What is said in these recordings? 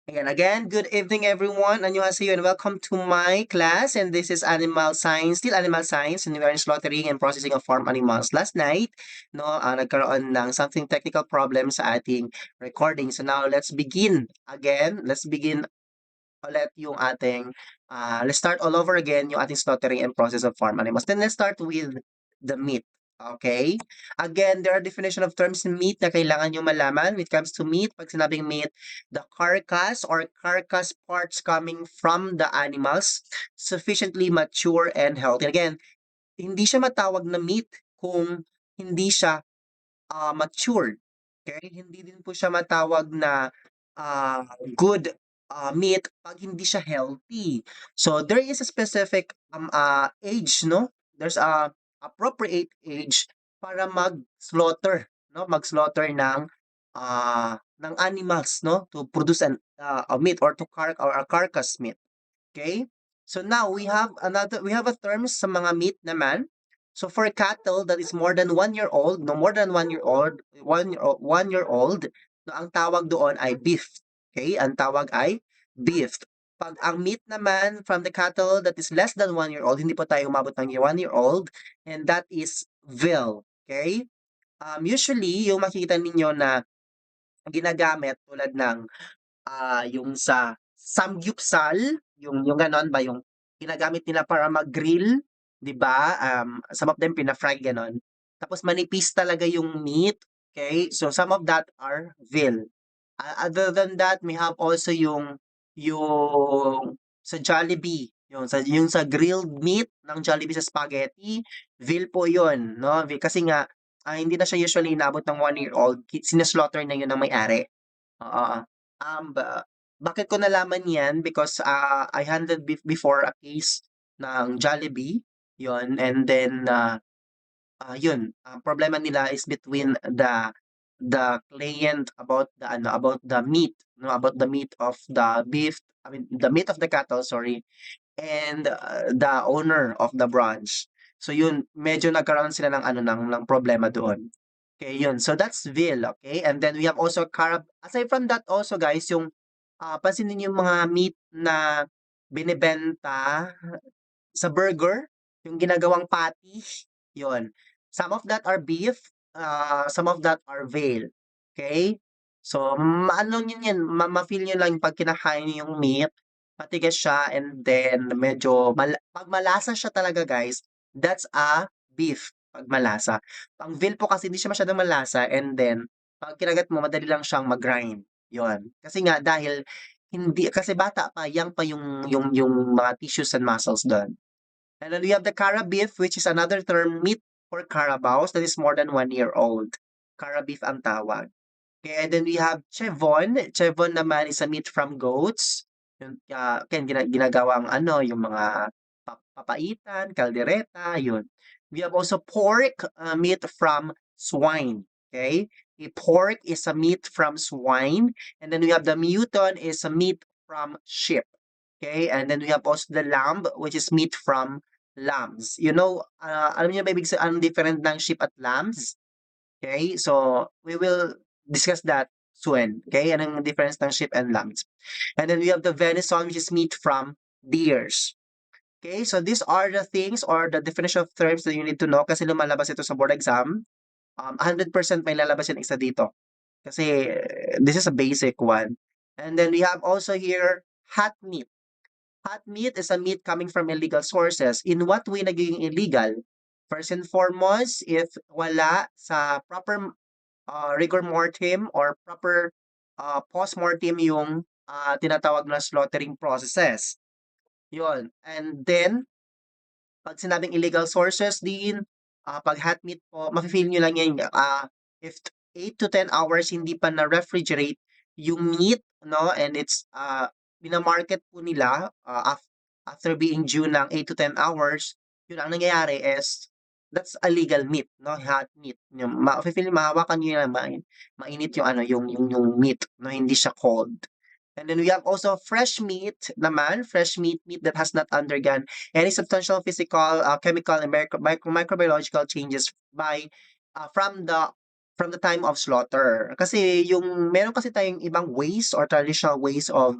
Again, good evening everyone. Annyeonghaseyo and welcome to my class. And this is Animal Science, still Animal Science, and we are in slaughtering and processing of farm animals. Last night, nagkaroon ng something technical problem sa ating recording. So now let's begin again. Let's begin ulit yung ating, let's start all over again yung ating slaughtering and process of farm animals. Then let's start with the meat. Okay? Again, there are definition of terms in meat na kailangan nyo malaman. When it comes to meat, pag sinabing meat, the carcass or carcass parts coming from the animals sufficiently mature and healthy. Again, hindi siya matawag na meat kung hindi siya matured. Okay? Hindi din po siya matawag na good meat pag hindi siya healthy. So there is a specific age, no? There's a appropriate age para mag-slaughter, no? Mag-slaughter ng animals, no? To produce a meat or or a carcass meat. Okay? So now we have a term sa mga meat naman. So for cattle that is more than 1 year old, no more than 1 year old, 1 year old, no, ang tawag doon ay beef. Okay? Ang tawag ay beef. Pag ang meat naman from the cattle that is less than 1 year old, hindi pa tayo umabot ng 1 year old, and that is veal. Okay? Usually, yung makikita ninyo na ginagamit tulad ng yung sa samgyupsal, yung gano'n ba, yung ginagamit nila para mag-grill, 'di ba? Some of them pina-fry gano'n. Tapos manipis talaga yung meat, okay? So some of that are veal. Other than that, we have also yung sa Jollibee, yung sa grilled meat ng Jollibee sa spaghetti, veal po 'yun, 'no? Kasi nga, hindi na siya usually inaabot ng 1 year old, sine-slaughter na 'yun ng may-ari. Oo. Bakit ko nalaman 'yan because, I handled before a case ng Jollibee, 'yun, and then, 'yun, ang problema nila is between the client about about the meat, no, about the meat of the beef, I mean, the meat of the cattle, sorry, and, the owner of the branch. So 'yun, medyo nagkaroon sila ng ng problema doon. Okay, yun. So that's veal, okay? And then we have also carab. Aside from that also guys, yung pansinin niyo yung mga meat na binebenta sa burger, yung ginagawang patty, yun. Some of that are beef, some of that are veal. Okay? So, maano niyo yan, ma-feel niyo lang pag kinakain niyo yung meat, matigas siya and then medyo pag malasa siya talaga guys, that's a beef pag malasa. Ang veal po kasi hindi siya masyadong malasa and then pag kinagat mo madali lang siyang mag-grind. Yun. Kasi nga dahil hindi kasi bata pa, young pa yung mga tissues and muscles dun. And then we have the Cara beef, which is another term meat for carabaos that is more than 1 year old. Cara beef ang tawag. Okay, and then we have chevon. Chevon naman is a meat from goats. Yung, again, ginagawang yung mga papaitan, kaldereta, yun. We have also pork, meat from swine. Okay? Pork is a meat from swine. And then we have the mutton is a meat from sheep. Okay? And then we have also the lamb, which is meat from lambs. Alam niyo ba ang different ng sheep at lambs? Okay? So, we will discuss that soon. Okay? Anong difference ng sheep and lambs. And then we have the venison, which is meat from deers. Okay? So, these are the things or the definition of terms that you need to know kasi lumalabas ito sa board exam. 100% may lalabas yung isa dito. Kasi this is a basic one. And then we have also here hot meat. Hot meat is a meat coming from illegal sources. In what way nagiging illegal? First and foremost, if wala sa proper rigor mortem or proper post-mortem yung tinatawag na slaughtering processes. Yun. And then, pag sinabing illegal sources din, pag hot meat po, mafe-feel nyo lang yan, if 8 to 10 hours hindi pa na-refrigerate yung meat, no, and it's, binamarket po nila after being due ng 8 to 10 hours, yun ang nangyayari is, that's a legal meat, no, hot meat. Yung, mafe-feel, mahawakan nyo yan, mainit yung yung meat, no, hindi siya cold. And then we have also fresh meat naman, meat that has not undergone any substantial physical, chemical, and microbiological changes from the from the time of slaughter. Kasi meron kasi tayong ibang ways or traditional ways of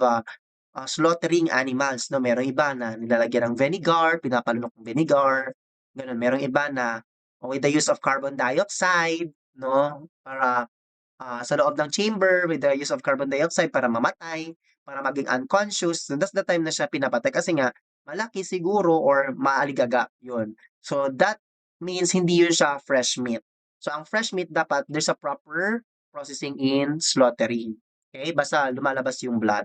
slaughtering animals, 'no? Merong iba na nilalagyan ng vinegar, pinapalunok ng vinegar, gano'n. Merong iba na with the use of carbon dioxide, 'no? Para sa loob ng chamber with the use of carbon dioxide para mamatay, para maging unconscious. So that's the time na siya pinapatay kasi nga malaki siguro or maaligaga, yun. So that means hindi yun siya fresh meat. So ang fresh meat dapat there's a proper processing in slaughtering. Okay? Basta lumalabas yung blood.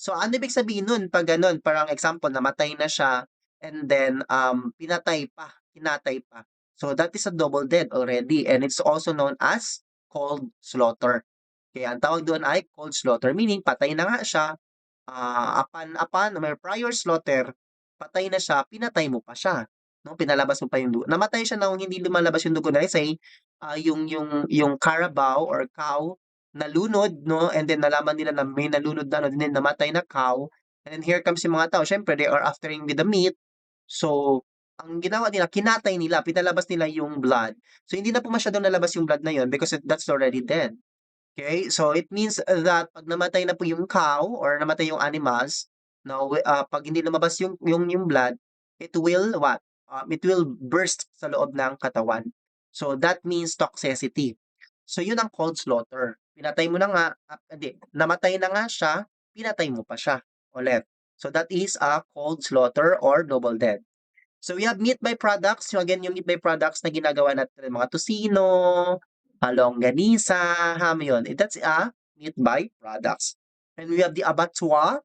So ano ibig sabihin nun 'pag gano'n? Parang example namatay na siya and then, kinatay pa. So that is a double dead already and it's also known as cold slaughter. Kaya ang tawag doon ay cold slaughter, meaning patay na nga siya, upon may prior slaughter, patay na siya, pinatay mo pa siya, 'no, pinalabas mo pa yung dugo. Namatay siya ng hindi lumalabas yung dugo na let's say, yung carabao or cow nalunod 'no, and then nalaman nila na may nalunod na ano, and then namatay na cow, and then here comes yung mga tao siyempre they are aftering with the meat. So, ang ginawa nila kinatay nila, pinalabas nila yung blood. So, hindi na po masyadong nalabas yung blood na yun because that's already dead. Okay, so it means that 'pag namatay na po yung cow or namatay yung animals, 'no, 'pag hindi lumabas yung blood, it will what? It will burst sa loob ng katawan. So that means toxicity. So yun ang cold slaughter. Pinatay mo na nga, hindi, namatay na nga siya, pinatay mo pa siya ulit. So that is a cold slaughter or double dead. So we have meat byproducts. So again, yung meat byproducts na ginagawa natin, mga tocino, longganisa, ham, yun. That's a meat byproducts. And we have the abattoir.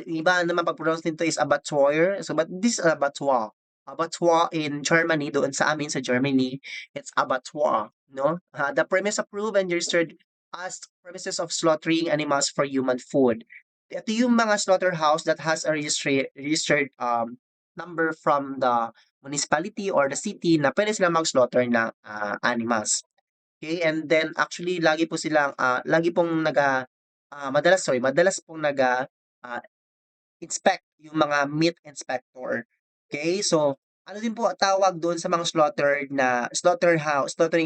Iba naman pag-pronounce nito is abattoir. So, but this is abattoir. Abattoir in Germany, doon sa amin sa Germany, it's abattoir, no? The premise approved and registered as premises of slaughtering animals for human food. Ito yung mga slaughterhouse that has a registered number from the municipality or the city na pwede silang mag-slaughter ng animals. Okay, and then actually lagi pong madalas pong ah, inspect yung mga meat inspector. Okay, so ano din po ang tawag doon sa mga slaughtering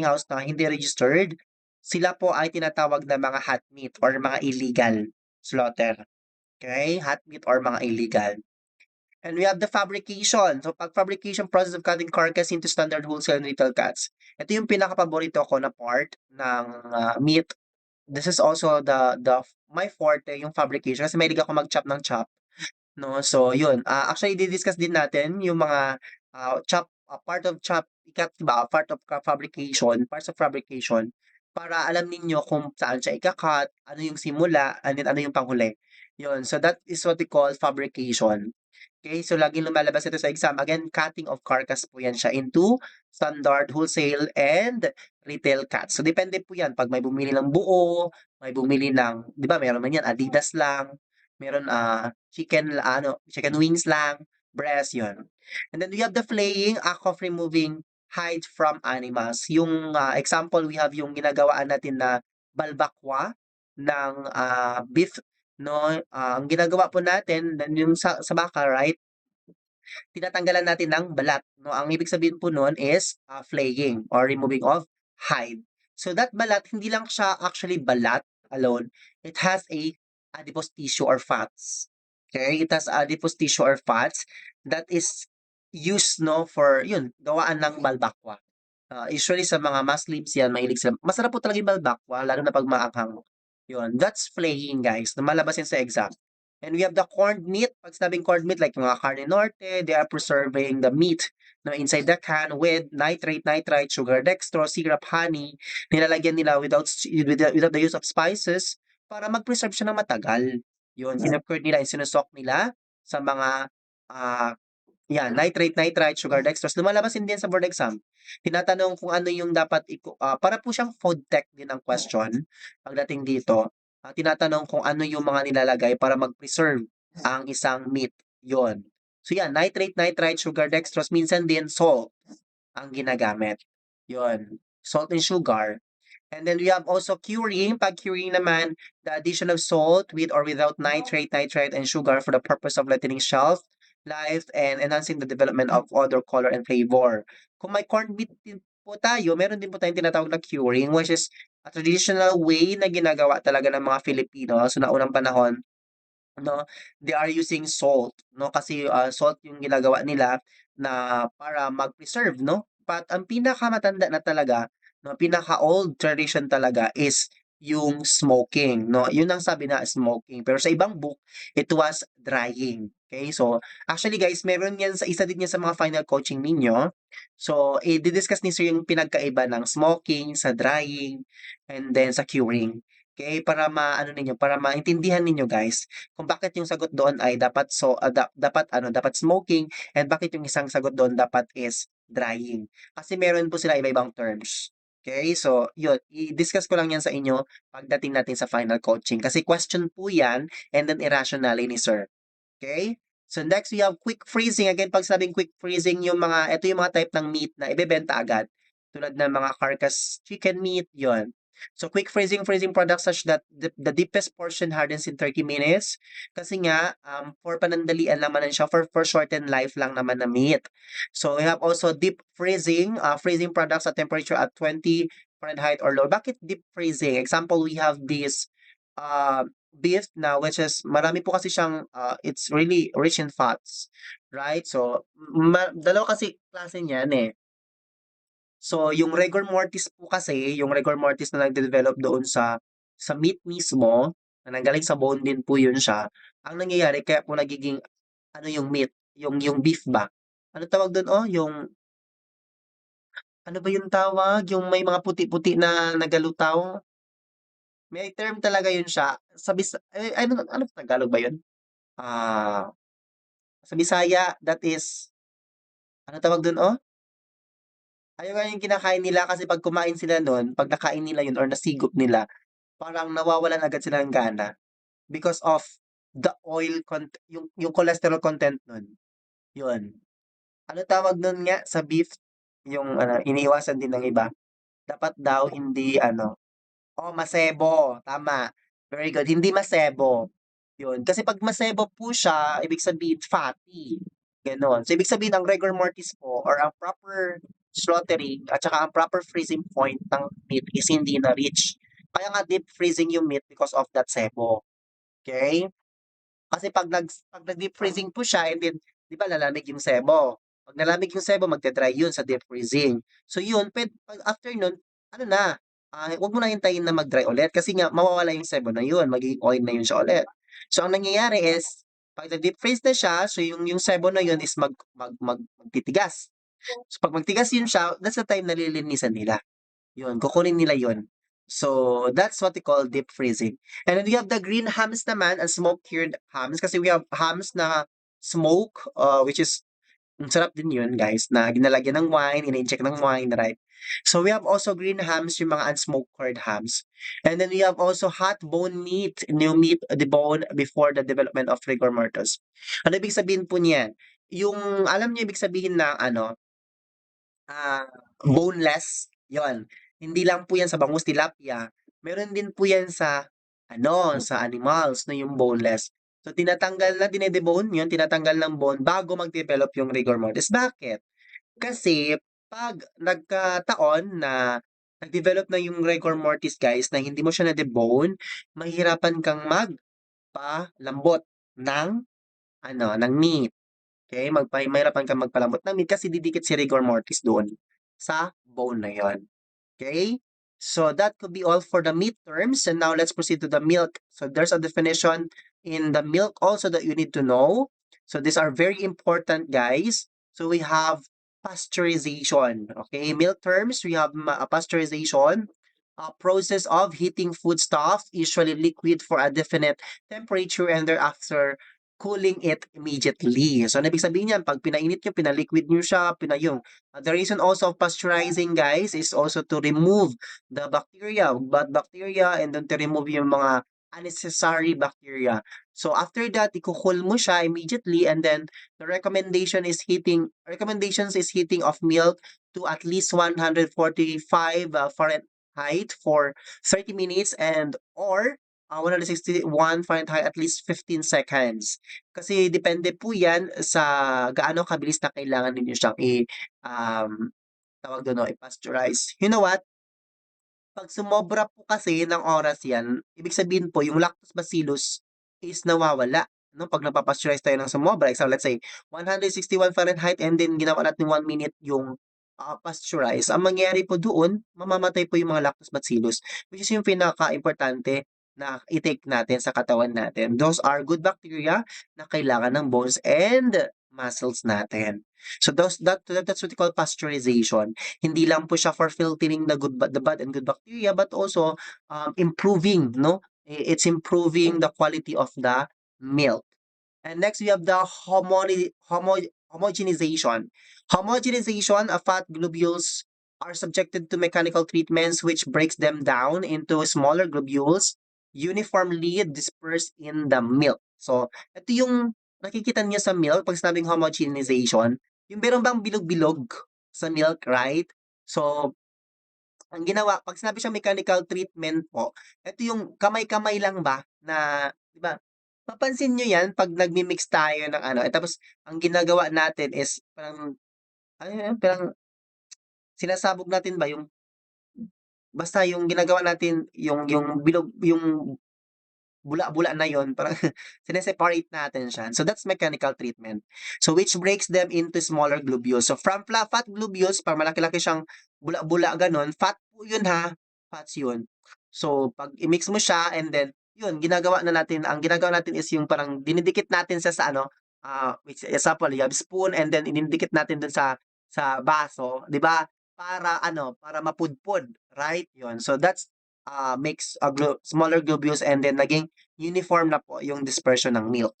house na hindi registered, sila po ay tinatawag na mga hot meat or mga illegal slaughter. Okay, hot meat or mga illegal. And we have the fabrication. So, fabrication process of cutting carcass into standard wholesale and retail cuts. Ito yung pinakapaborito ko na part ng meat. This is also the my forte, yung fabrication kasi mahilig ako mag-chop ng chop, 'no. So yun, actually di-discuss din natin yung mga, part of chop ikat 'di ba, parts of fabrication para alam ninyo kung saan siya ika-cut, ano yung simula, and then ano yung panghuli. Yun, so that is what we call fabrication. Okay, so laging lumalabas ito sa exam. Again, cutting of carcass po yan siya into standard, wholesale, and retail cuts. So depende po yan 'pag may bumili ng buo, may bumili ng 'di ba meron man yan Adidas lang, meron, chicken wings lang, breast, yun. And then we have the flaying, act of removing hide from animals. Yung, example we have yung ginagawaan natin na balbakwa ng, beef 'no, ang ginagawa po natin then yung sa baka right, tinatanggalan natin ng balat 'no. Ang ibig sabihin po nun is, flaying or removing of hide. So that balat hindi lang siya actually balat alone, it has a adipose tissue or fats. Okay, it has adipose tissue or fats that is used 'no for yun, gawaan ng balbakwa. Usually sa mga Muslims yan mahilig sila masarap po talaga yung balbakwa lalo na 'pag maanghang. Yun, that's flaying guys, lumalabas yan sa exam. And we have the corned meat. Pag sinabing corned meat, like mga carne norte, they are preserving the meat na inside the can with nitrite, sugar dextrose, syrup, honey. Nilalagyan nila without the use of spices para mag-preserve siya ng matagal. Yun, kinu-curd nila, sinusok nila sa mga ah, yan, nitrite, sugar dextrose. Lumalabas din sa board exam. Tinatanong kung ano yung dapat para po siyang food tech din ang question pagdating dito. Tinatanong kung ano yung mga nilalagay para mag-preserve ang isang meat, yon. So yan, nitrite, sugar dextrose, minsan din salt ang ginagamit. Yon, salt and sugar. And then we have also curing. Pag curing naman, the addition of salt with or without nitrate, and sugar for the purpose of letting shelf life and enhancing the development of odor, color, and flavor. Kung may corned beef po tayo, meron din po tayong tinatawag na curing, which is a traditional way na ginagawa talaga ng mga Filipino sa naunang panahon. 'No, they are using salt 'no, kasi, salt yung ginagawa nila na para mag-preserve 'no. But ang pinakamatanda na talaga 'no, pinaka-old tradition talaga is yung smoking 'no, yun ang sabi na smoking. Pero sa ibang book, it was drying, okay. So, actually guys meron yan sa isa din yan sa mga final coaching ninyo. So, di-discuss ni sir yung pinagkaiba ng smoking, sa drying, and then sa curing. Okay, para maano ninyo, para maintindihan ninyo guys kung bakit yung sagot doon ay dapat dapat ano, dapat smoking and bakit yung isang sagot doon dapat is drying. Kasi meron po sila iba-ibang terms. Okay, so yun, i-discuss ko lang yan sa inyo pagdating natin sa final coaching. Kasi question po yan and then irrationally ni sir. Okay? So next we have quick freezing. Again, pag sabing quick freezing, ito yung mga type ng meat na ibebenta agad. Tulad ng mga carcass chicken meat, yon. So quick freezing products such that the deepest portion hardens in 30 minutes. Kasi nga, for panandalian naman siya, for shortened life lang naman na meat. So we have also deep freezing, freezing products at temperature at 20 Fahrenheit or lower. Bakit deep freezing? Example, we have this beef na which is marami po kasi siyang, it's really rich in fats, right? So, dalawa kasi klase niyan, eh. So, yung rigor mortis po kasi, yung rigor mortis na nagde-develop doon sa meat mismo, na nanggaling sa bone din po yun siya, ang nangyayari kaya po nagiging ano yung meat, yung beef ba? Ano tawag dun, yung ano ba yung tawag? Yung may mga puti-puti na nagalutaw? May term talaga yun siya. Ano sa Tagalog ba yun? Ah, sa Bisaya, that is ano tawag dun, ayun nga yung kinakain nila kasi 'pag kumain sila nun, 'pag nakain nila yun or nasigop nila, parang nawawalan agad sila ng gana because of the oil yung cholesterol content nun, yun. Ano tawag nun nga sa beef, yung ano, iniiwasan din ng iba, dapat daw hindi ano, masebo, tama. Very good, hindi masebo. Yun, kasi 'pag masebo po siya, ibig sabihin fatty, gano'n. So, ibig sabihin ang rigor mortis po or ang proper slaughtering at saka ang proper freezing point ng meat is hindi na-reach. Kaya nga deep freezing yung meat because of that sebo, okey? Kasi 'pag nag-deep freezing po siya and then 'di ba lalamig yung sebo. 'Pag nalamig yung sebo magde-dry yun sa deep freezing. So yun 'pag after nun ano na, wag mo na hintayin na mag-dry ulit kasi nga mawawala yung sebo na yun, magiging oil na yun siya ulit. So ang nangyayari is 'pag nag-deep freeze na siya, so yung sebo na yun is magtitigas. So 'pag magtigas yun siya, that's the time na lilinisan nila. Yun, kukunin nila yun. So, that's what we call deep freezing. And then we have the green hams naman and smoke cured hams kasi we have hams na smoke, which is ang sarap din yun guys na ginalagyan ng wine, ina-inject ng wine, right? So we have also green hams, yung mga unsmoked cured hams. And then we have also hot bone meat, new meat debone before the development of rigor mortis. Ano ibig sabihin po niyan? Yung alam niyo ibig sabihin ng ano, boneless, 'yon. Hindi lang po 'yan sa bangus, tilapia, meron din po 'yan sa ano, sa animals na yung boneless. So dine-debone 'yun, tinatanggal ng bone bago mag-develop yung rigor mortis. Bakit? Kasi 'pag nagkataon na nag-develop na yung rigor mortis guys na hindi mo siya na-debone, mahihirapan kang magpalambot ng ano, ng meat. Okay, mahirapan kang magpalambot ng meat kasi didikit si rigor mortis doon sa bone na yon. Okay? So that could be all for the meat terms. And now let's proceed to the milk. So there's a definition in the milk also that you need to know. So these are very important, guys. So we have pasteurization. Okay, milk terms, we have pasteurization, a process of heating foodstuff, usually liquid for a definite temperature and thereafter cooling it immediately. So, ano ibig sabihin niyan? Pag pinainit nyo, pinaliquid nyo siya, the reason also of pasteurizing, guys, is also to remove the bacteria, bad bacteria, and then to remove yung mga unnecessary bacteria. So, after that, ikukool mo siya immediately, and then the recommendations is heating of milk to at least 145 Fahrenheit for 30 minutes and or 161 Fahrenheit at least 15 seconds. Kasi depende po 'yan sa gaano kabilis na kailangan ninyo siyang um, tawag dun 'no, i-pasteurize. You know what? 'Pag sumobra po kasi ng oras 'yan, ibig sabihin po yung Lactobacillus bacillus is nawawala 'no, 'pag napa-pasteurize tayo ng sumobra, example, let's say 161 Fahrenheit and then ginawa natin 1 minute yung, pasteurize, ang mangyayari po doon, mamamatay po yung mga Lactobacillus bacillus, which is yung pinakaimportante na i-take natin sa katawan natin. Those are good bacteria na kailangan ng bones and muscles natin. So that's what we call pasteurization. Hindi lang po siya for filtering the bad and good bacteria, but also, improving 'no, it's improving the quality of the milk. And next we have the homogenization. Homogenization of fat globules are subjected to mechanical treatments which breaks them down into smaller globules uniformly dispersed in the milk. So, ito yung nakikita niyo sa milk 'pag sinabing homogenization, yung meron bang bilog-bilog sa milk, right? So, ang ginawa 'pag sinabi siyang mechanical treatment po, ito yung kamay-kamay lang ba na 'di ba, mapapansin niyo 'yan 'pag nagmi-mix tayo ng ano, eh, tapos ang ginagawa natin is parang ano yun, parang sinasabog natin ba yung basta yung ginagawa natin yung bilog yung bula-bula na yun parang sine-separate natin siya. So that's mechanical treatment. So which breaks them into smaller globules. So from fat globules, parang malaki-laki siyang bula-bula gano'n, fat po yun ha, fats yun. So 'pag i-mix mo siya and then yun ang ginagawa natin is yung parang dinidikit natin siya sa ano, which example you have spoon and then dinidikit natin dun sa baso, 'di ba? Para ano, para mapudpod, right? Yun. So that's makes a smaller globules and then naging uniform na po yung dispersion ng milk.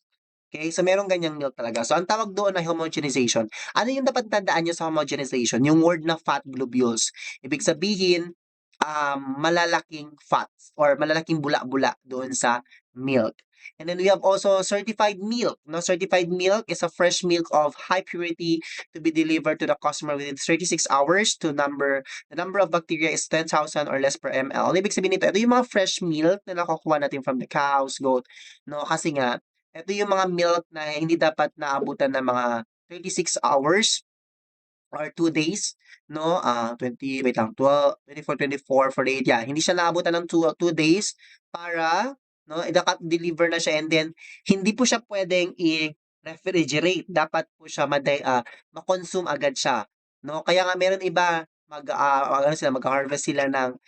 Okay, so merong ganyang milk talaga. So ang tawag doon ay homogenization. Ano yung dapat tandaan niyo sa homogenization? Yung word na fat globules. Ibig sabihin, malalaking fats or malalaking bula-bula doon sa milk. And then we have also certified milk. No, certified milk is a fresh milk of high purity to be delivered to the customer within 36 hours. The number of bacteria is 10,000 or less per ml. Ano ibig sabihin nito? Ito yung mga fresh milk na nakukuha natin from the cows, goat, no? Kasi nga, ito yung mga milk na hindi dapat naabutan ng mga 36 hours or 2 days, no? 24, 24, 48, yeah. Hindi siya naabutan ng 2 days para, no, deliver na siya and then hindi po siya pwedeng i-refrigerate. Dapat po siya ma-consume agad siya, no? Kaya nga meron iba ano sila, mag-harvest sila ng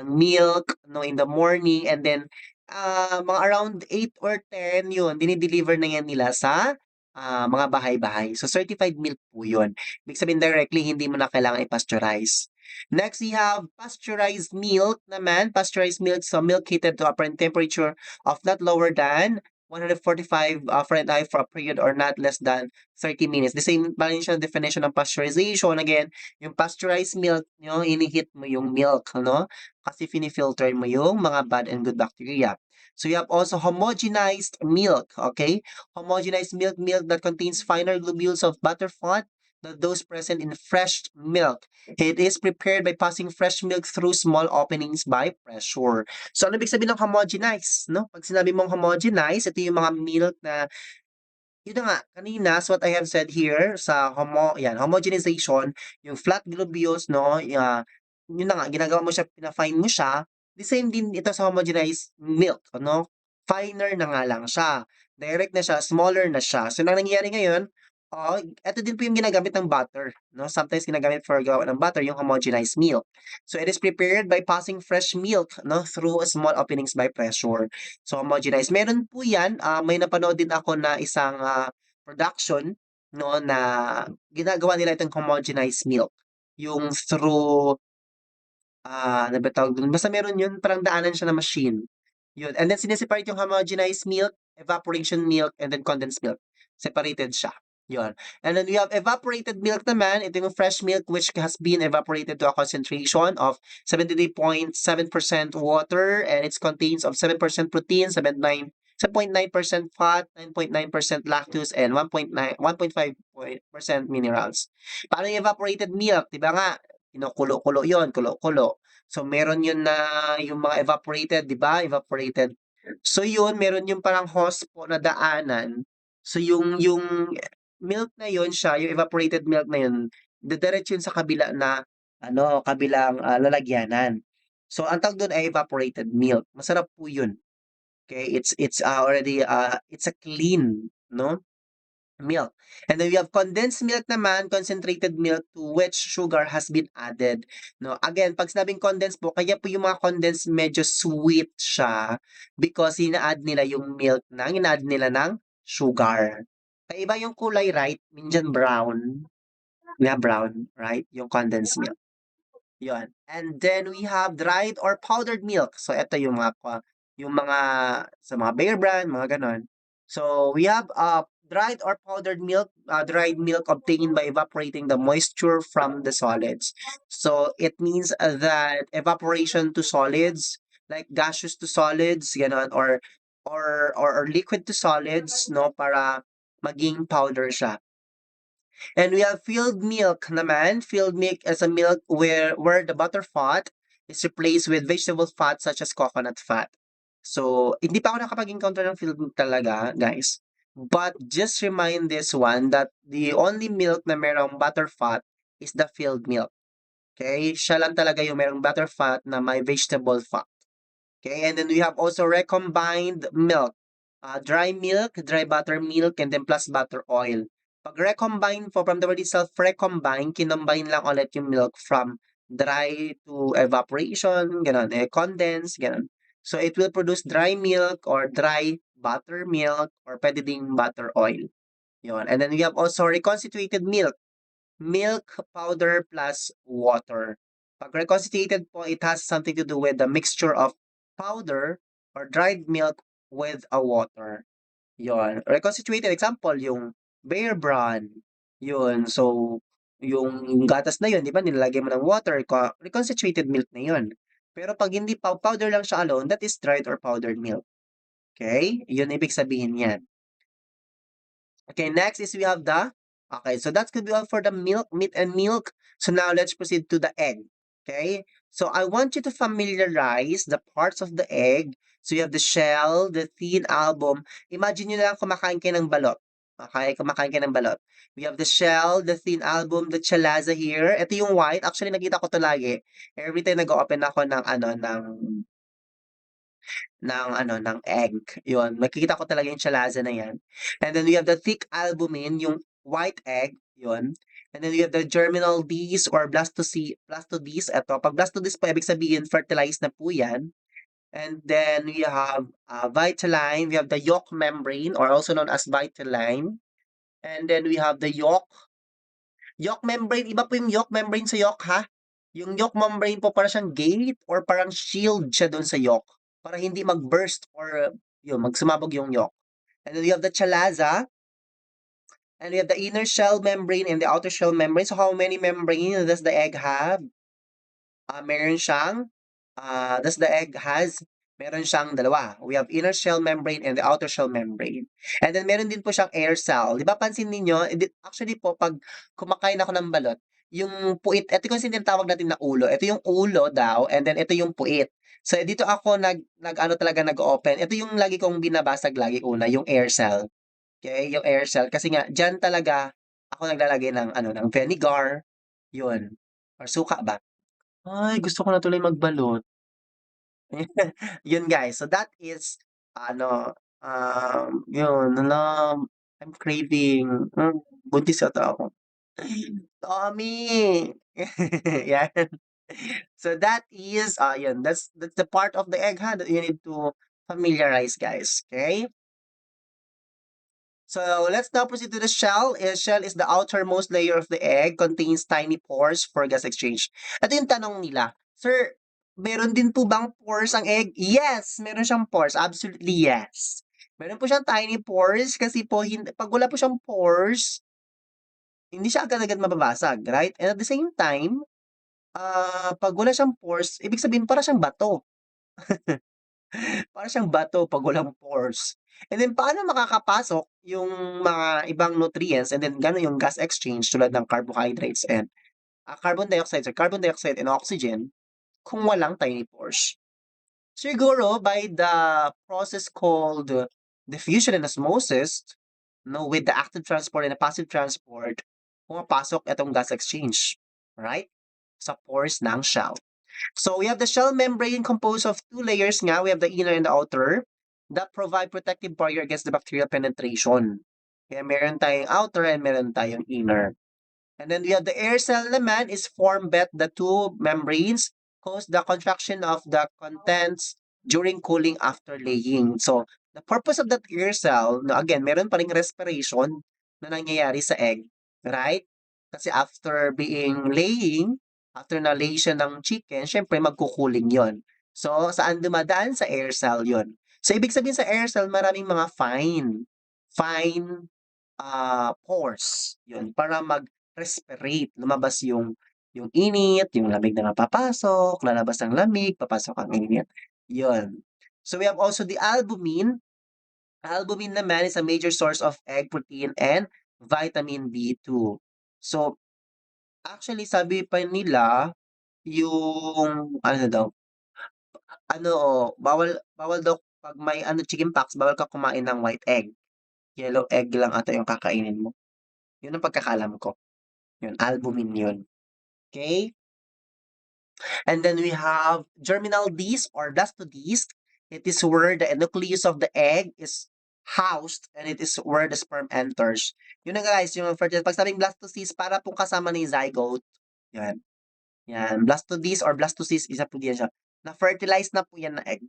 milk, no, in the morning and then mga around 8 or 10 yun, dine-deliver na yan nila sa mga bahay-bahay. So certified milk po yun. Ibig sabihin directly hindi mo na kailangan i-pasteurize. Next, we have pasteurized milk naman. Pasteurized milk, so milk heated to apparent temperature of not lower than 145 Fahrenheit for a period or not less than 30 minutes. The same pa rin siya definition ng pasteurization. Again, yung pasteurized milk, yung inihit mo yung milk, no? Kasi finifilter mo yung mga bad and good bacteria. So you have also homogenized milk, okay? Homogenized milk that contains finer globules of butterfat than those present in fresh milk. It is prepared by passing fresh milk through small openings by pressure. So ano ibig sabihin ng homogenize, no? Pag sinabi mong homogenize, ito yung mga milk na yun na nga, kanina as what I have said here sa homogenization, yung flat globules 'no, yun na nga ginagawa mo siya, fina-fine mo siya, the same din ito sa homogenized milk ano, finer na nga lang siya, direct na siya, smaller na siya. So ang nangyayari ngayon, eto din po yung ginagamit ng butter 'no, sometimes ginagamit for gawa ng butter yung homogenized milk. So it is prepared by passing fresh milk 'no, through small openings by pressure. So, homogenized. Meron po 'yan, may napanood din ako na isang, production 'no, na ginagawa nila itong homogenized milk. Yung through, ano ba tawag dun, basta meron yun, parang daanan siya na machine, yun. And then sine-separate yung homogenized milk, evaporation milk, and then condensed milk. Separated siya, yun. And then we have evaporated milk naman, ito yung fresh milk which has been evaporated to a concentration of 73.7% water and it contains of 7% protein, 7.9% fat, 9.9% lactose, and 1.5% minerals. Paano yung evaporated milk? 'Di ba nga, kinukulo-kulo yun, kulo-kulo. So, meron yun na yung mga evaporated, 'di ba? Evaporated. So, yun, meron yung parang hose po na daanan. So, yung milk na yun siya, yung evaporated milk na yun, didiretso yun sa kabila na lalagyanan. So, ang tawag dun ay evaporated milk. Masarap po yun. Okay, it's a clean, no, milk. And then we have condensed milk naman, concentrated milk to which sugar has been added, no. Again, 'pag sinabing condensed po, kaya po yung mga condensed medyo sweet siya because ina-add nila ng sugar. Kaiba yung kulay, right? Minsan brown, brown, right? Yung condensed milk. Yun. And then we have dried or powdered milk. So ito yung mga sa mga Bear Brand, mga gano'n. So we have dried or powdered milk, dried milk obtained by evaporating the moisture from the solids. So it means that evaporation to solids, like gaseous to solids, gano'n, or liquid to solids, no, para maging powder siya. And we have filled milk naman. Filled milk is a milk where the butter fat is replaced with vegetable fat such as coconut fat. So, hindi pa ako nakapag-encounter ng filled milk talaga, guys. But just remind this one that the only milk na merong butter fat is the filled milk. Okay? Siya lang talaga yung merong butter fat na may vegetable fat. Okay, and then we have also recombined milk. Dry milk, dry buttermilk, and then plus butter oil. Pag recombine po, from the word itself, recombine, kinombine lang ulit yung milk from dry to evaporation, ganon, condense, ganon. So it will produce dry milk or dry buttermilk or pwede ding butter oil. Yun. And then we have also reconstituted milk. Milk powder plus water. Pag reconstituted po, it has something to do with the mixture of powder or dried milk with a water. Yon. Reconstituted, example, yung Bear Brand. Yun. So, yung gatas na yun, di ba, nilalagay mo ng water, reconstituted milk na yun. Pero pag hindi powder lang siya alone, that is dried or powdered milk. Okay? Yun ibig sabihin yan. Okay, next is we have so that's gonna be all for the meat and milk. So now let's proceed to the egg. Okay, so I want you to familiarize the parts of the egg. So you have the shell, the thin album. Imagine nyo na lang kumakain kayo ng balot. Okay, kumakain kayo ng balot. We have the shell, the thin album, the chalaza here. Ito yung white. Actually, nakita ko to lagi. Every time nag-open ako ng egg. Yun, makikita ko talaga yung chalaza na yan. And then we have the thick albumin, yung white egg, yun. And then we have the germinal Ds or blastodes. Ito, pag blastodes po, ibig sabihin, fertilized na po yan. And then we have vitelline. We have the yolk membrane or also known as vitelline. And then we have the yolk. Yolk membrane, iba po yung yolk membrane sa yolk, ha? Yung yolk membrane po para siyang gate or parang shield siya doon sa yolk para hindi mag-burst or magsumabog yung yolk. And then we have the chalaza, and we have the inner shell membrane and the outer shell membrane. So how many membrane does the egg have? Meron siyang, does the egg has? Meron siyang dalawa. We have inner shell membrane and the outer shell membrane. And then meron din po siyang air cell. Di ba pansin ninyo, actually po, pag kumakain ako ng balot, yung puwit, ito kasi tinatawag natin na ulo. Ito yung ulo daw, and then ito yung puwit. So dito ako nag-ano talaga nag-open. Ito yung lagi kong binabasag lagi una, yung air cell. Okay, yung air cell. Kasi nga, dyan talaga ako naglalagay ng vinegar, yun, or suka ba. Ay, gusto ko na tuloy magbalot. Yun guys, so that is yun I'm craving. Buntis ata ako. Tommy! Yan. So that is, yun, that's the part of the egg ha that you need to familiarize, guys. Okay? So let's now proceed to the shell. Shell is the outermost layer of the egg, contains tiny pores for gas exchange. Ito yung tanong nila, Sir, meron din po bang pores ang egg? Yes, meron siyang pores. Absolutely yes. Meron po siyang tiny pores kasi po pag wala po siyang pores, hindi siya agad-agad mababasag, right? And at the same time, pag wala siyang pores, ibig sabihin para siyang bato. Para siyang bato pag walang pores. And then paano makakapasok yung mga ibang nutrients and then gano'n yung gas exchange tulad ng carbohydrates and carbon dioxide and oxygen kung walang tiny pores? Siguro by the process called diffusion and osmosis, no, with the active transport and the passive transport, pumapasok itong gas exchange, right? sa pores ng shell. So we have the shell membrane composed of two layers nga. We have the inner and the outer that provide protective barrier against the bacterial penetration. Kaya meron tayong outer and meron tayong inner. And then we have the air cell naman is formed by the two membranes cause the contraction of the contents during cooling after laying. So the purpose of that air cell, no, again, meron pa ring respiration na nangyayari sa egg, right? Kasi after being laying, after na lay siya ng chicken, syempre magkukuling yon. So saan dumadaan? Sa air cell yon. So ibig sabihin sa air cell, maraming mga fine pores, yun, para mag-respirate, lumabas yung init, yung lamig na napapasok, lalabas ang lamig, papasok ang init, yun. So we have also the albumin. Albumin naman is a major source of egg protein and vitamin B2. So, actually sabi pa nila, yung ano daw, ano, bawal bawal daw 'pag may ano, chickenpox, bawal ka kumain ng white egg. Yellow egg lang ata yung kakainin mo. Yun ang pagkakaalam ko. Yun, albumin yun. Okay? And then we have germinal disc or blastodisc. It is where the nucleus of the egg is housed and it is where the sperm enters. Yun na guys, yung fertile. Pag sabing blastocyst, para pong kasama ni zygote. Yan. Yan. Blastodisc or blastocyst, isa po din siya. Na-fertilize na po yan na egg.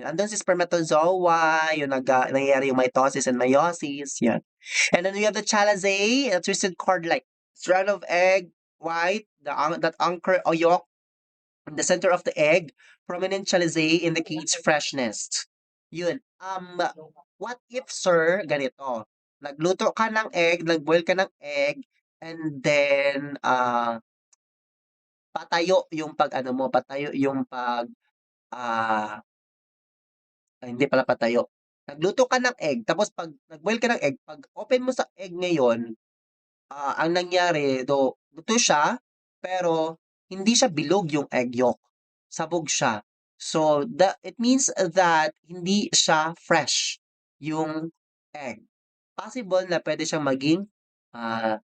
Yan. Andun si spermatozoa, yung nangyayari yung mitosis and meiosis. Yan. And then we have the chalazae, a twisted cord-like strand of egg, white, that anchor o yolk in the center of the egg. Prominent chalazae indicates freshness. Yun. What if, sir, ganito, nagluto ka ng egg, nagboil ka ng egg, and then, patayo yung pag-ano mo, patayo yung ah, hindi pala patayo. Nagluto ka ng egg, tapos 'pag nag-boil ka ng egg, 'pag open mo sa egg ngayon, ang nangyari luto siya, pero hindi siya bilog yung egg yolk, sabog siya. So, it means that hindi siya fresh yung egg. Possible na puwede siyang maging, ah,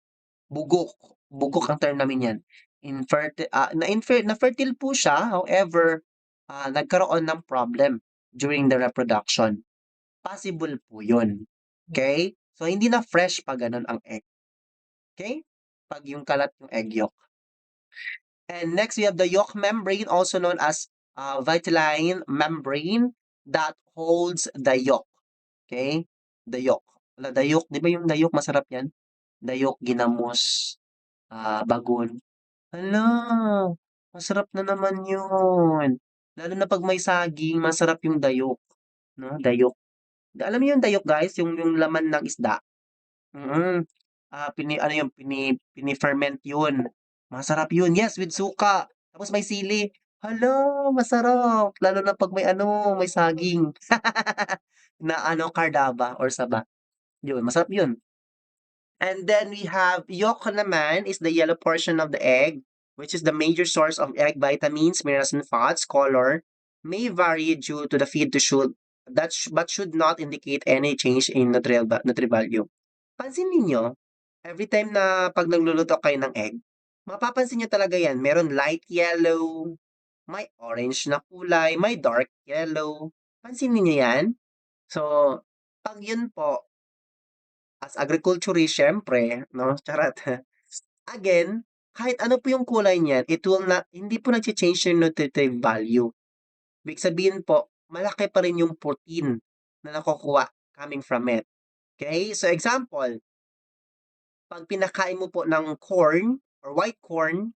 bugok. Bugok ang term namin niyan. Na-fertile po siya, however, nagkaroon ng problem during the reproduction. Possible po yun, okey? So, hindi na fresh 'pag gano'n ang egg. Okay? 'Pag yung kalat yung egg yolk. And next, we have the yolk membrane, also known as vitelline membrane that holds the yolk. Okay? The yolk. The yolk, di ba yung the yolk masarap yan? The yolk, ginamos, bagon. Hala, masarap na naman yun. Lalo na pag may saging, masarap yung dayok. No? Dayok. Alam niyo yung dayok, guys? Yung laman ng isda. Mm. Ano yun, pini-ferment yun. Masarap yun. Yes, with suka. Tapos may sili. Hala, masarap. Lalo na 'pag may ano, may saging. Na ano, cardaba or saba. Yun, masarap yun. And then we have yolk naman is the yellow portion of the egg, which is the major source of egg vitamins, minerals, and fats. Color may vary due to the feed tissue, but should not indicate any change in nutri value. Pansin ninyo, every time na 'pag nagluluto kayo ng egg, mapapansin niyo talaga 'yan, meron light yellow, may orange na kulay, may dark yellow. Pansin ninyo 'yan? So, 'pag 'yun po, as agriculturist siyempre 'no, charot. Again, kahit ano po yung kulay niyan, it will not hindi po nagche-change yung nutritive value. Ibig sabihin po, malaki pa rin yung protein na nakukuha coming from it. Okay? So example, 'pag pinakain mo po ng corn or white corn,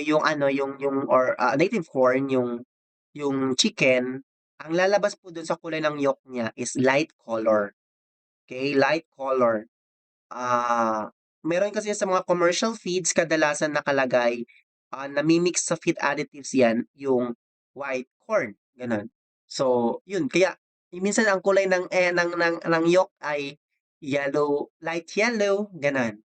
yung ano, yung or, native corn, yung chicken, ang lalabas po dun sa kulay ng yolk niya is light color, okay, light color. Meron kasi sa mga commercial feeds kadalasan nakalagay, nami-mix sa feed additives 'yan, yung white corn, gano'n. So, yun kaya minsan ang kulay ng yolk ay yellow, light yellow, gano'n.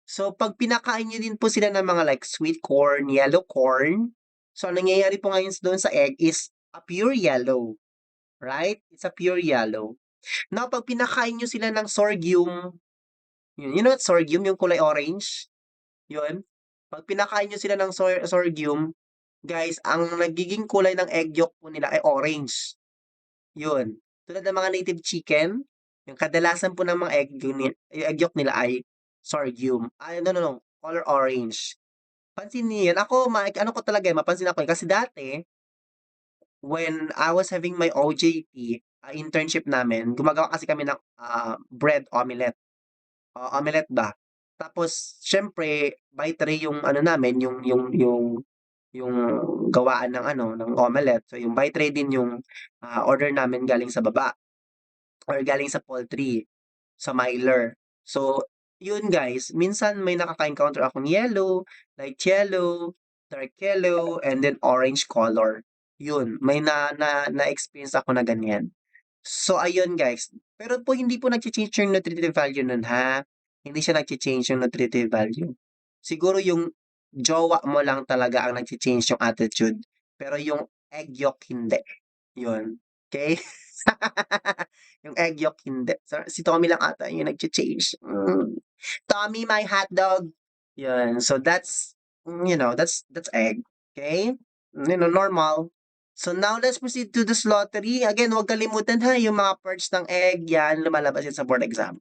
So, 'pag pinakain niyo din po sila ng mga like sweet corn, yellow corn, so ang nangyayari po ngayon doon sa egg is a pure yellow, right? It's a pure yellow. Now 'pag pinakain niyo sila ng sorghum, you know what sorghum, yung kulay orange? Yun. 'Pag pinakain niyo sila ng sorghum, guys, ang nagiging kulay ng egg yolk po nila ay orange, 'yun. Tulad ng mga native chicken, yung kadalasan po ng mga yung egg yolk nila ay sorghum. Ay, no, color orange. Pansin niyo 'yan. Ako ano ko talaga, eh, mapansin ako, eh, kasi dati when I was having my OJT, internship namin, gumagawa kasi kami ng, bread omelette. Omelette ba. Tapos siyempre by tray yung ano namin, yung gawaan ng ano, ng omelette. So yung by tray din yung, order namin galing sa baba or galing sa poultry, sa miler. So yun guys, minsan may nakaka-encounter akong yellow, light yellow, dark yellow, and then orange color. Yun, may na-experience ako na ganyan. So ayun guys, pero po hindi po nagcha-change yung nutritive value nun ha, hindi siya nagcha-change yung nutritive value. Siguro yung jowa mo lang talaga ang nagcha-change yung attitude, pero yung egg yolk hindi, yun, okey? Yung egg yolk hindi. So si Tommy lang ata yung nagcha-change, Tommy my hotdog, yun. So that's egg, okey? Normal. So now let's proceed to the slaughtering. Again, huwag kalimutan ha, yung mga parts ng egg, yan, lumalabas yan sa board exam.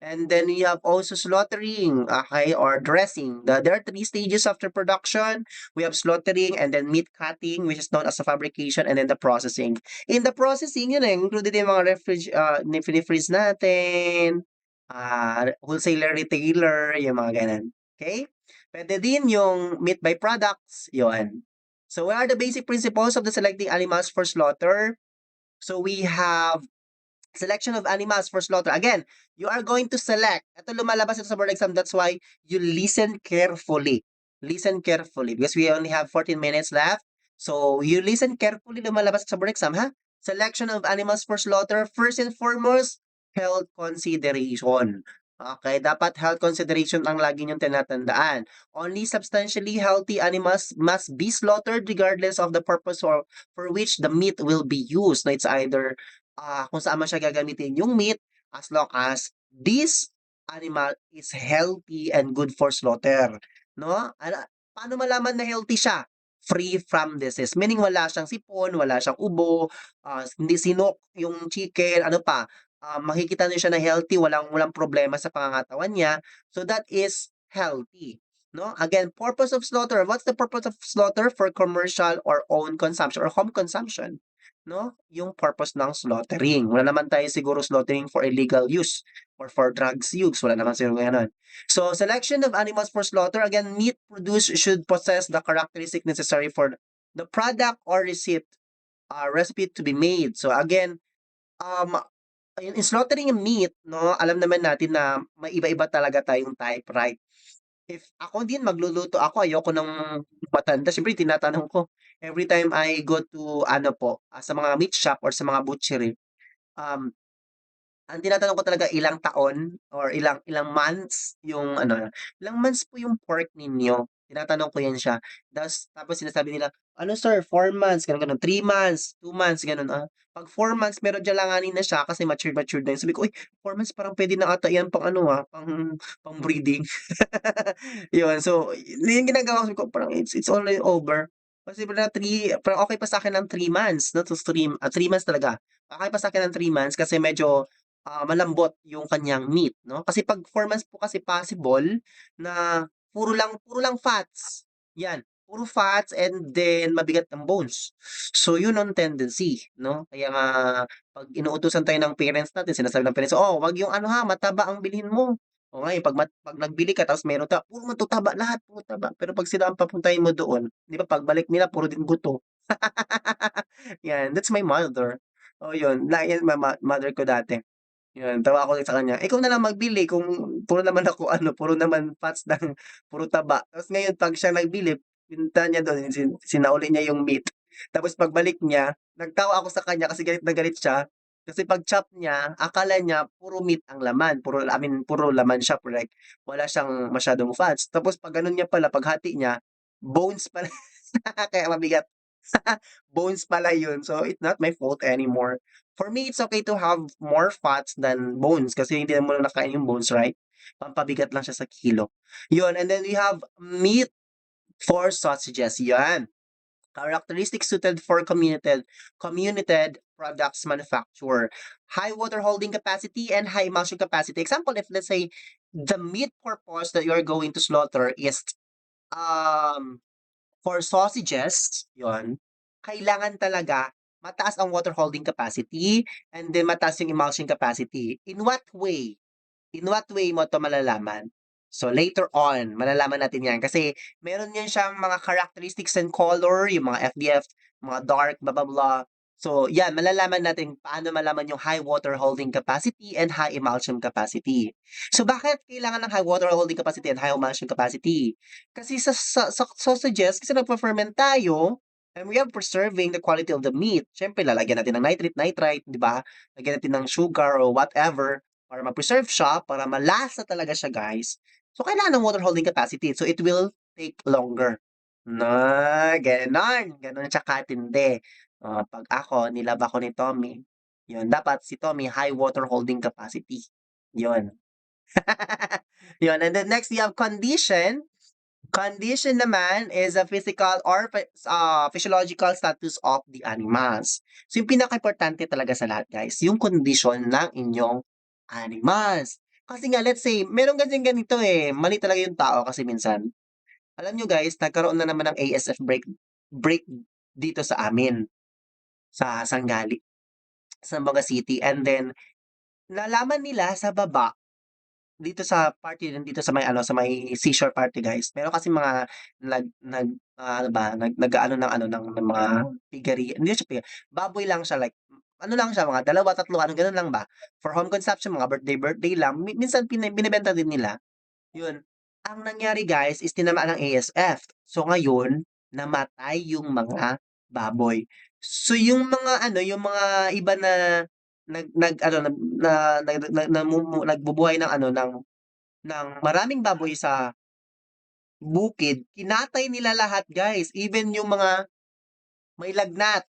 And then we have also slaughtering, okay, or dressing. There are three stages after production. We have slaughtering and then meat cutting, which is known as the fabrication, and then the processing. In the processing, yun included yung mga freeze natin, wholesaler, retailer, yung mga ganun. Okay? Pwede din yung meat byproducts, yun. So what are the basic principles of the selecting animals for slaughter? So we have selection of animals for slaughter. Again, you are going to select. Ito lumalabas ito sa board exam. That's why you listen carefully. Listen carefully because we only have 14 minutes left. So you listen carefully lumalabas sa board exam, ha? Selection of animals for slaughter. First and foremost, health consideration. Okay, dapat health consideration ang lagi niyong tinatandaan. Only substantially healthy animals must be slaughtered regardless of the purpose or for which the meat will be used. No, it's either kung saan man siya gagamitin yung meat as long as this animal is healthy and good for slaughter, 'no? Paano malaman na healthy siya? Free from disease, meaning wala siyang sipon, wala siyang ubo, hindi sinok yung chicken, ano pa, makikita niyo siya na healthy, walang walang problema sa pangangatawan niya, so that is healthy, 'no? Again, purpose of slaughter, what's the purpose of slaughter? For commercial or own consumption or home consumption. 'No, yung purpose ng slaughtering. Wala naman tayo siguro slaughtering for illegal use or for drugs use, wala naman siguro gano'n. So, selection of animals for slaughter, again, meat produced should possess the characteristic necessary for the product or recipe to be made. So again, um, in slaughtering a meat 'no, alam naman natin na may iba-iba talaga tayong type, right? If ako din magluluto ako ayoko ng matanda, siyempre tinatanong ko every time I go to ano po, sa mga meat shop or sa mga butchery, um, ang tinatanong ko talaga ilang taon or ilang ilang months yung ano, ilang months po yung pork ninyo? Tinatanong ko yan siya. Tapos sinasabi nila, "Ano sir, 4 months," gano'n, gano'n, 3 months, 2 months, gano'n. 'Pag 4 months meron diyan langanin na siya kasi matured na yun. Sabi ko, "Uy, 4 months parang puwede na ata yan pang ano, pang-breeding." Yun, so yun yung ginagawa ko, sabi ko parang it's already over. Possible na parang okey pa sa'kin ng 3 months 'no, to 3 months talaga. Okey pa sa'kin ng 3 months kasi medyo malambot yung kanyang meat 'no. Kasi 'pag 4 months po kasi possible na puro lang fats, 'yan. Puro fats and then mabigat ang bones. So yun ang tendency 'no. Kaya nga 'pag inuutusan tayo ng parents natin, sinasabi ng parents, "Oh, wag yung ano ha, mataba ang bilhin mo." O ngayon 'pag nagbili ka tapos meron puro matutaba lahat, puro taba. Pero 'pag sila ang papuntahin mo doon, 'di ba pagbalik nila puro din buto. 'Yan, that's my mother. Oh, yun, yan mother ko dati. Yun, tawa ako sa kanya, "Ikaw na lang magbili kung puro naman ako ano, puro naman fats ng puro taba." Tapos ngayon 'pag siya nagbili, pinuntahan niya dun, sinauli niya yung meat. Tapos pagbalik niya, nagtawa ako sa kanya kasi galit na galit siya. Kasi pag-chop niya, akala niya puro meat ang laman, puro laman siya, like wala siyang masyadong fats. Tapos 'pag ganun niya pala, paghati niya, bones pala, kaya mabigat. Bones pala yun. So, it's not my fault anymore. For me, it's okay to have more fats than bones kasi hindi mo na nakain yung bones, right? Pampabigat lang siya sa kilo. Yun, and then we have meat 4 sausages, yan. Characteristics suited for community products manufacture. High water holding capacity and high emulsion capacity. Example, if let's say the meat purpose that you're going to slaughter is um for sausages, yon, kailangan talaga mataas ang water holding capacity and then mataas yung emulsion capacity. In what way? In what way mo 'to malalaman? So, later on malalaman natin 'yan kasi meron 'yan siyang mga characteristics and color, yung mga FDF, mga dark, blah, blah, blah. So, 'yan malalaman natin paano malaman yung high water holding capacity and high emulsion capacity. So, bakit kailangan ng high water holding capacity and high emulsion capacity? Kasi sa sausages kasi nagfe-ferment tayo and we are preserving the quality of the meat. Siyempre lalagyan natin ng nitrite, 'di ba? Lagyan natin ng sugar or whatever para ma-preserve siya, para malasa talaga siya, guys. So, kailangan ng water holding capacity. So, it will take longer. Na, gano'n. Gano'n siya katindi. Pag ako, nilab ako ni Tommy, yun, dapat si Tommy high water holding capacity. Yun. Yun. And then next, you have condition. Condition naman is a physical or physiological status of the animals. So, yung pinakaimportante talaga sa lahat, guys, yung condition ng inyong animals. Kasi nga, let's say, meron kasing ganito eh, mali talaga yung tao kasi minsan. Alam nyo guys, nagkaroon na naman ng ASF break dito sa amin, sa Sanggali, sa Manga City. And then, nalaman nila sa baba, dito sa party din dito sa may ano, sa may seashore party, guys. Meron kasi mga ano ba, nag-aano ng ano ng mga piggery, hindi siya baboy lang siya like ano lang siya mga dalawa, tatlo, ano gano'n lang ba. For home consumption, mga birthday lang, minsan binebenta din nila. 'Yun. Ang nangyari guys is tinamaan ng ASF. So ngayon, namatay yung mga baboy. So yung mga ano, yung mga iba na nag-ano nagbubuhay ng ano, ng maraming baboy sa bukid, kinatay nila lahat guys, even yung mga may lagnat.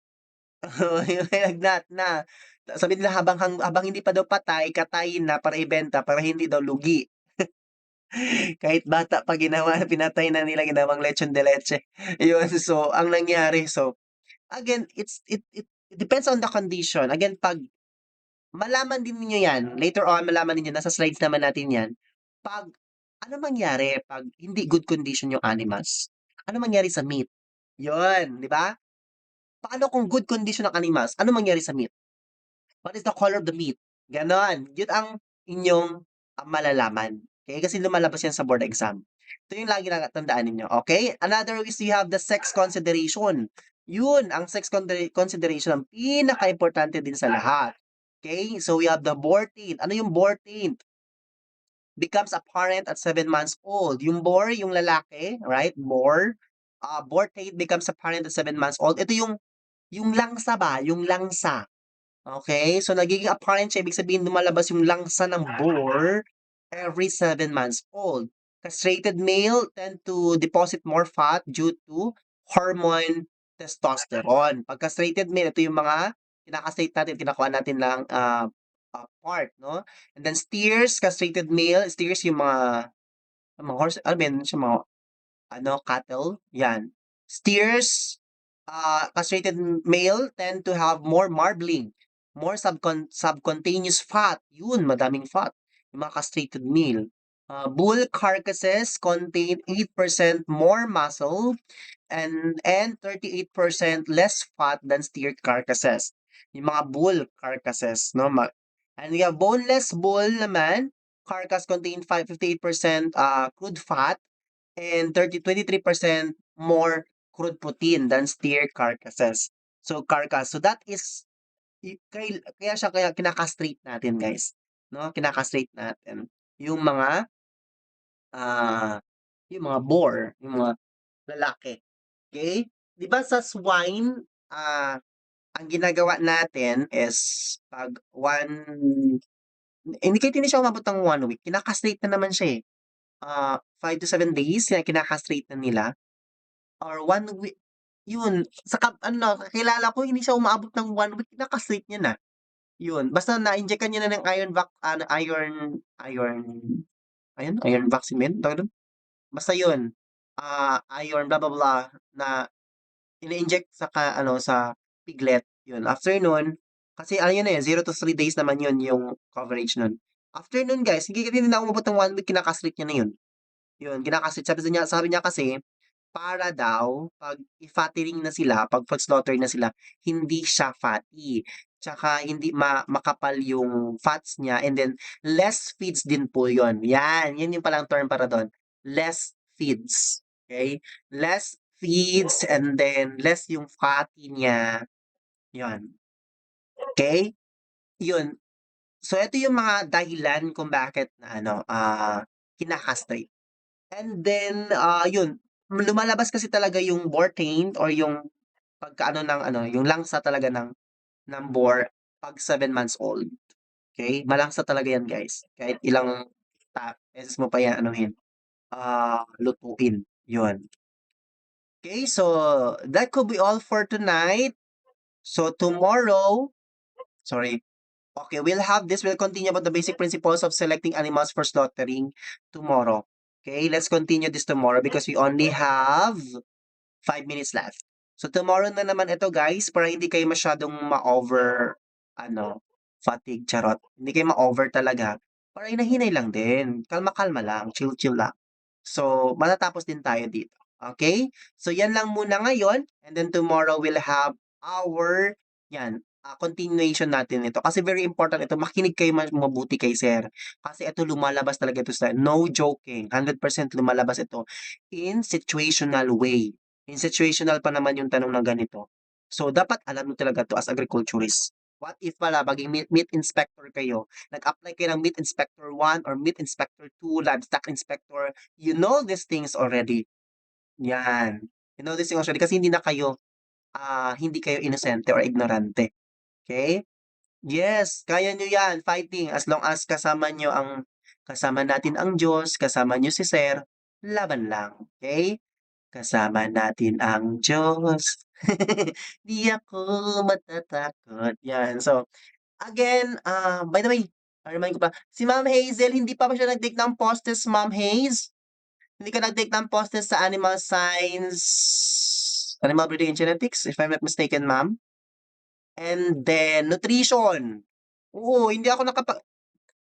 Yung may lagnat na. Sabi nila habang hindi pa daw patay, katayin na para ibenta para hindi daw lugi. Kahit bata pa pinatay na nila ginawang lechon de leche. Yun, so ang nangyari, so again, it depends on the condition. Again, 'pag malaman din ninyo 'yan, later on malaman ninyo, nasa slides naman natin 'yan, 'pag ano mangyari 'pag hindi good condition yung animals? Ano mangyari sa meat? Yun, 'di ba? Paano kung good condition ang animals, ano mangyari sa meat? What is the color of the meat? Gano'n. Yun ang inyong, malalaman. Okay? Kasi lumalabas yan sa board exam. Ito yung lagi na tandaan ninyo, okay? Another is you have the sex consideration. Yun, ang sex consideration ang pinakaimportante din sa lahat. Okay? So we have the boar taint. Ano yung boar taint? Becomes apparent at 7 months old. Yung boar, yung lalaki, right? Boar taint becomes apparent at 7 months old. Ito yung langsa ba? Yung langsa. Okay, so nagiging apparent siya, ibig sabihin lumalabas yung langsa ng boar every 7 months old. Castrated male tend to deposit more fat due to hormone testosterone. Pag castrated male, ito yung mga kinakastrate natin, kinakuha natin lang part, no? And then steers, castrated male, steers yung mga horse, ano ba yun, siya, mga ano, cattle, yan. Steers, castrated male tend to have more marbling, more subcutaneous fat. Yun, madaming fat. Yung mga castrated male. Bull carcasses contain 8% more muscle and 38% less fat than steer carcasses. Yung mga bull carcasses, no? And you have boneless bull naman, carcass contain 58% crude fat and 23% more crude protein than steer carcasses. So carcass. So that is kaya kinakastrate natin guys. No? Kinakastrate natin yung mga ah boar, yung mga lalaki. Okay? 'Di ba sa swine, ang ginagawa natin is pag hindi siya umabot ng 1 week, kinakastrate na naman siya eh. 5 to 7 days, kinakastrate na nila. Or 1 week, yun, ano, kakilala ko hindi siya umaabot ng 1 week, naka-sleep niya na. Yun, basta na-injectan niya na ng iron vaccine ba yun, tawag dun? Basta yun. iron blah, blah, blah na ine-inject sa ano, sa piglet, yun. After nun, kasi ano yun, 0 to 3 days naman yun yung coverage nun. After nun guys, hindi na umabot ng 1 week kinakastreak niya na yun. Yun, kinakastreak. Sabi niya kasi, para daw 'pag i-fattening na sila, 'pag slaughter na sila, hindi siya fatty. Tsaka hindi makapal yung fats niya and then less feeds din po yun. Yun yung palang term para dun, less feeds, okay. Less feeds and then less yung fatty niya, yun, okay. Yun, so ito yung mga dahilan kung bakit na ano, kina-castrate. And then, yun, lumalabas kasi talaga yung bore-taint or yung pagkaano ng ano, yung langsa talaga ng boar 'pag 7 months old, okey? Malangsa talaga yan guys, kahit ilang beses mo pa yan anuhin, lutuin, yun. Okay, so that could be all for tonight. So tomorrow, sorry. Okay, we'll continue about the basic principles of selecting animals for slaughtering tomorrow. Okay, let's continue this tomorrow because we only have 5 minutes left. So tomorrow na naman ito guys para hindi kayo masyadong ma-over ano, fatigue, charot. Hindi kayo ma-over talaga. Para hinahinay lang din. Kalma-kalma lang, chill-chill lang. So, matatapos din tayo dito. Okay? So, yan lang muna ngayon. And then tomorrow we'll have our, continuation natin ito. Kasi very important ito. Makinig kayo mabuti kay sir. Kasi ito lumalabas talaga ito sa, no joking, 100% lumalabas ito in situational way. In situational pa naman yung tanong na ganito. So, dapat alam mo talaga to as agriculturist. What if pala, maging meat inspector kayo, nag-apply kayo ng meat inspector 1 or meat inspector 2, livestock inspector, you know these things already. Yan. You know these things already kasi hindi kayo inosente or ignorante. Okay? Yes, kaya nyo yan, fighting. As long as kasama natin ang Diyos, kasama nyo si Sir, laban lang. Okay? Kasama natin ang Diyos. Di ako matatakot. Yan. So, again, by the way, remind ko pa, si Ma'am Hazel, hindi pa ba siya nag-take ng postes, Ma'am Haze? Hindi ka nag-take ng postes sa animal science, animal breeding and genetics, if I'm not mistaken, ma'am? And then, nutrition. Oo, hindi ako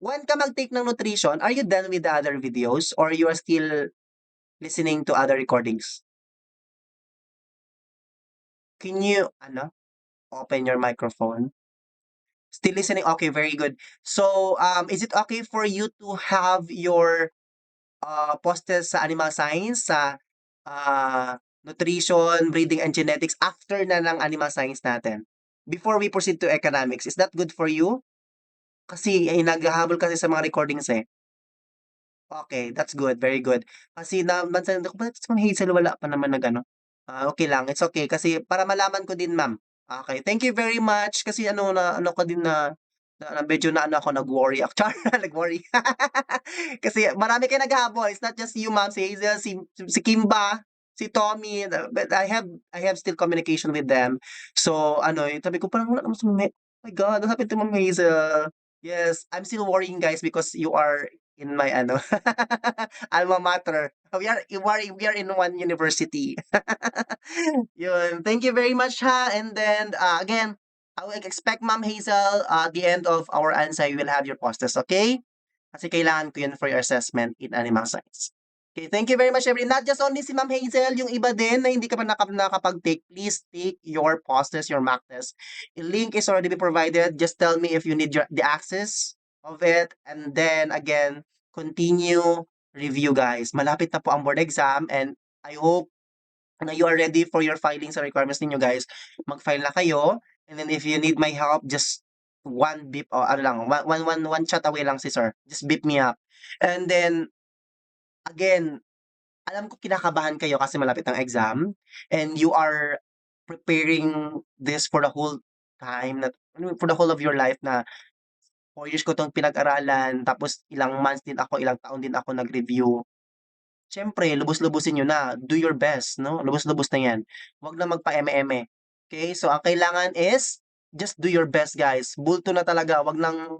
when ka mag-take ng nutrition, are you done with the other videos or you are still listening to other recordings? Can you, open your microphone? Still listening? Okay, very good. So, is it okay for you to have your posted sa animal science, sa nutrition, breeding, and genetics after na ng animal science natin? Before we proceed to economics, is that good for you? Kasi naghahabol kasi sa mga recordings eh. Okay, that's good, very good. Kasi nabansan ko, bakit si Ma'am Hazel wala pa naman nag-ano? Okay lang, it's okay kasi para malaman ko din, ma'am. Okay, thank you very much kasi ano ko din na medyo na ano ako nag-worry ako. Char, nag-worry. Kasi marami kayong naghahabol. It's not just you, ma'am, si Hazel, si Kimba, si Tommy, but I have still communication with them. So sabi ko parang wala naman si Ma'am my God, what happened to Ma'am Hazel? Yes, I'm still worrying guys because you are in my alma mater. We are in one university. Yun. Thank you very much ha. And then again, I will expect Ma'am Hazel at the end of our answer, you will have your posters, okay? Kasi kailangan ko yun for your assessment in animal science. Okay, thank you very much everyone. Not just only si Ma'am Hazel, yung iba din na hindi ka pa nakapag-take, please take your posters, your mock test. A link is already been provided. Just tell me if you need the access of it. And then again, continue review guys. Malapit na po ang board exam and I hope na you are ready for your filings and requirements ninyo guys. Mag-file na kayo. And then if you need my help, just one beep o ano lang, one chat away lang si sir. Just beep me up. And then, again, alam ko kinakabahan kayo kasi malapit ang exam and you are preparing this for the whole time for the whole of your life na 4 years ko 'tong pinag-aralan tapos ilang months din ako, ilang taon din ako nag-review. Siyempre lubos-lubusin niyo na, do your best 'no, lubos-lubos na 'yan. Huwag na magpa-eme-eme, okey? So ang kailangan is just do your best guys, bulto na talaga, 'wag ng